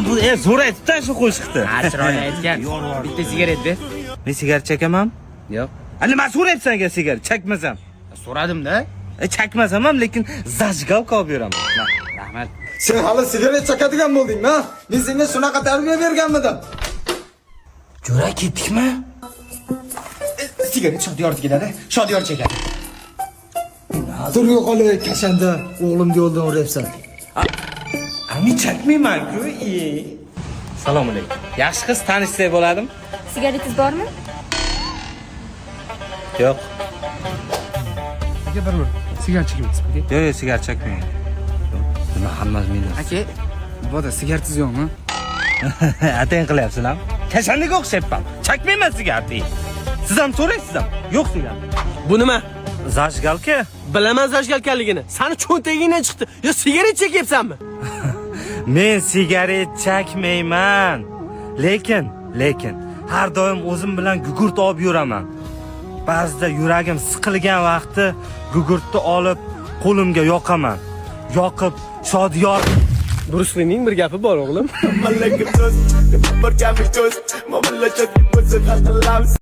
Bu zo'r aytibdi shu qo'shiqni. Ha, chiroyli aytgan. Bitta sigaretni. Men sigaret chekaman. Yo'q. Nima so'rayapsan senga sigaret chakmasam? So'radim-da. Chakmasam ham, lekin zajgalka olib beraman. Rahmat. Sen hali sigaret chakadigan bo'ldingmi, ha? Men senga shunaqa tarbiya berganmidim? Jo'ra ketdikmi? Sigaret Shodiyor keladi. Shodiyor chekadi. Hozir yo'qolay kashanda o'g'limga yo'ldan uryapsan. Men chakmayman-ku. Assalomu alaykum. Yaxshi qiz tanishsak bo'ladimi? Sigaretingiz bormi? Yo'q. Aka bir sigaret chekmaysiz, aka? Yo'q, sigaret chakmayman. Nima hammasi menda? Aka, boda sigaretingiz yo'qmi? Atang qilyapsan-a? Kashandaga o'xshayapman. Chakmayman sigaretni. Siz ham so'raysiz-mi? Yo'q sigaret. Bu nima? Zajgalka. Bilaman zajgalkaligini. Sani cho'ntagingdan chiqdi. Yo sigaret chekyapsanmi? Men sigaret chakmayman. Lekin har doim o'zim bilan gugurt olib yuraman. Ba'zida yuragim siqilgan vaqti gugurtni olib qo'limga yoqaman. Yoqib Shodiyor Bruce Lee'ning bir gapi bor o'g'lim.